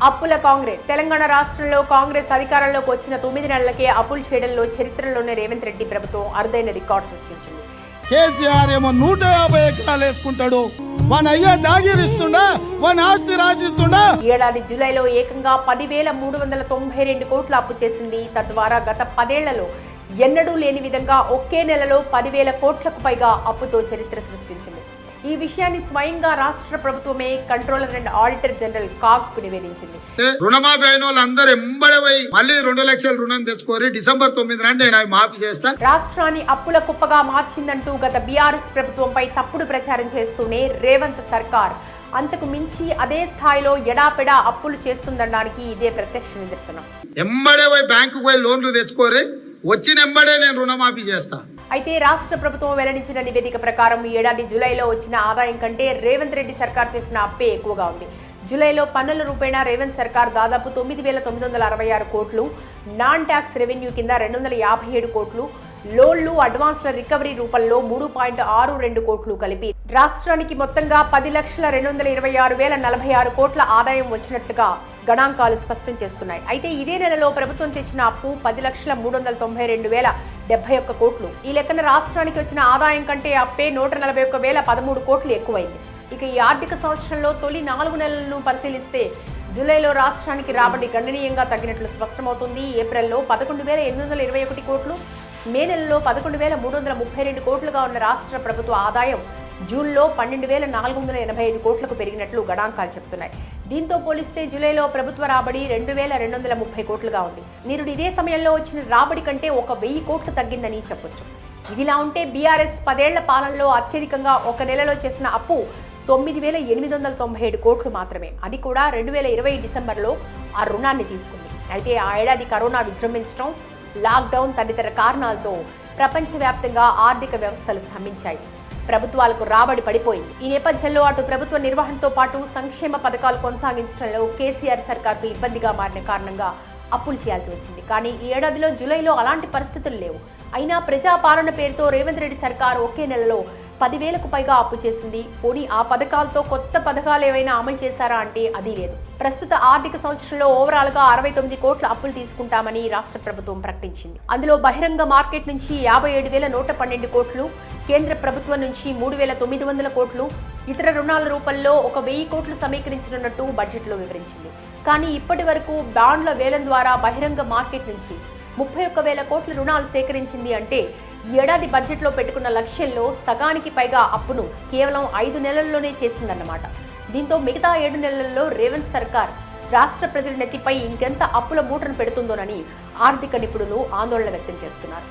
అప్పుల కాంగ్రెస్. తెలంగాణ రాష్ట్రంలో కాంగ్రెస్ అధికారంలోకి వచ్చిన 9 నెలలకే అప్పులు చేయడంలో చరిత్రలోనే రేవంత్ రెడ్డి ప్రభుత్వం అరుదైన రికార్డు సృష్టించింది. కేసీఆర్ ఏమో 150 ఎకరాలు వేసుకుంటాడు, మన అయ్యా జాగీరిస్తుండా, మన ఆస్తి రాసిస్తుండా. ఏడాది జూలైలో ఏకంగా 10,392 కోట్ల అప్పు చేసింది. తద్వారా గత 10 ఏళ్లలో ఎన్నడూ లేని విధంగా ఒకే నెలలో 10,000 కోట్లకు పైగా అప్పుతో చరిత్ర సృష్టించింది. ఈ విషయాన్ని స్వయంగా రాష్ట్ర ప్రభుత్వమే controller and auditor general CAG నివేదించింది. రుణమాఫీ అయిన వాళ్ళందరూ ఎంబడే పోయి మళ్ళీ 2 లక్షల రుణం తెచ్చుకోరి, డిసెంబర్ 9 నాడు నేను మాఫీ చేస్తా. రాష్ట్రాన్ని అప్పుల కుప్పగా మార్చిందంటూ గత బీఆర్ఎస్ ప్రభుత్వంపై తప్పుడు ప్రచారం చేస్తూనే రేవంత్ సర్కార్ అంతకు మించి అదే స్థాయిలో ఎడాపెడా అప్పులు చేస్తుందనడానికి ఇదే ప్రత్యక్ష నిదర్శనం. ఎంబడే పోయి బ్యాంకు పోయి లోన్లు తెచ్చుకోరి, వచ్చిన ఎంబడే నేను రుణమాఫీ చేస్తా. అయితే రాష్ట్ర ప్రభుత్వం వెల్లడించిన నివేదిక ప్రకారం ఈ ఏడాది జూలైలో వచ్చిన ఆదాయం కంటే రేవంత్ రెడ్డి సర్కార్ చేసిన అప్పే ఎక్కువగా ఉంది. జూలైలో పన్నుల రూపేణా రేవంత్ సర్కార్ దాదాపు 9,966 కోట్లు, నాన్ ట్యాక్స్ రెవెన్యూ కింద 257 కోట్లు, లోన్లు అడ్వాన్స్ల రికవరీ రూపంలో 3.62 కోట్లు కలిపి రాష్ట్రానికి మొత్తంగా 10,226,046 కోట్ల ఆదాయం వచ్చినట్లుగా గణాంకాలు స్పష్టం చేస్తున్నాయి. అయితే ఇదే నెలలో ప్రభుత్వం తెచ్చిన అప్పు 10,392,071 కోట్లు. ఈ లెక్కన రాష్ట్రానికి వచ్చిన ఆదాయం కంటే అప్పే 141,013 కోట్లు ఎక్కువైంది. ఇక ఈ ఆర్థిక సంవత్సరంలో తొలి 4 నెలలను పరిశీలిస్తే జూలైలో రాష్ట్రానికి రాబడి గణనీయంగా తగ్గినట్లు స్పష్టమవుతుంది. ఏప్రిల్లో 11,821 కోట్లు, మే నెలలో 11,332 కోట్లుగా ఉన్న రాష్ట్ర ప్రభుత్వ ఆదాయం జూన్లో 12,485 కోట్లకు పెరిగినట్లు గణాంకాలు చెప్తున్నాయి. దీంతో పోలిస్తే జూలైలో ప్రభుత్వ రాబడి 2,230 కోట్లుగా ఉంది. నిరుడు ఇదే సమయంలో వచ్చిన రాబడి కంటే 1,000 కోట్లు తగ్గిందని చెప్పొచ్చు. ఇదిలా ఉంటే బీఆర్ఎస్ 10 ఏళ్ల పాలనలో అత్యధికంగా ఒక నెలలో చేసిన అప్పు 9,897 కోట్లు మాత్రమే. అది కూడా 2020 డిసెంబర్లో ఆ రుణాన్ని తీసుకుంది. అయితే ఆ ఏడాది కరోనా విజృంభించడం, లాక్డౌన్ తదితర కారణాలతో ప్రపంచవ్యాప్తంగా ఆర్థిక వ్యవస్థలు స్తంభించాయి. ప్రభుత్వాలకు రాబడి పడిపోయింది. ఈ నేపథ్యంలో అటు ప్రభుత్వ నిర్వహణతో పాటు సంక్షేమ పథకాలు కొనసాగించడంలో కేసీఆర్ సర్కార్కు ఇబ్బందిగా మారిన కారణంగా అప్పులు చేయాల్సి వచ్చింది. కానీ ఈ ఏడాదిలో జూలైలో అలాంటి పరిస్థితులు లేవు. అయినా ప్రజాపాలన పేరుతో రేవంత్ రెడ్డి సర్కార్ ఒకే నెలలో 10,000కు పైగా అప్పు చేసింది. పోనీ ఆ పథకాలతో కొత్త పథకాలు ఏవైనా అమలు చేశారా అంటే అది లేదు. ప్రస్తుత ఆర్థిక సంవత్సరంలో ఓవరాల్గా 69 కోట్ల అప్పులు తీసుకుంటామని రాష్ట్ర ప్రభుత్వం ప్రకటించింది. అందులో బహిరంగ మార్కెట్ నుంచి 57,112 కోట్లు, కేంద్ర ప్రభుత్వం నుంచి 3,900 కోట్లు, ఇతర రుణాల రూపంలో 1,000 కోట్లు సమీకరించనున్నట్టు బడ్జెట్లో వివరించింది. కానీ ఇప్పటి వరకు బాండ్ల వేలం ద్వారా బహిరంగ మార్కెట్ నుంచి 31,000 కోట్ల రుణాలు సేకరించింది. అంటే ఈ ఏడాది బడ్జెట్లో పెట్టుకున్న లక్ష్యంలో సగానికి పైగా అప్పును కేవలం 5 నెలల్లోనే చేసిందన్నమాట. దీంతో మిగతా 7 నెలల్లో రేవంత్ సర్కార్ రాష్ట్ర ప్రజల నెత్తిపై ఇంకెంత అప్పుల మూటను పెడుతుందోనని ఆర్థిక నిపుణులు ఆందోళన వ్యక్తం చేస్తున్నారు.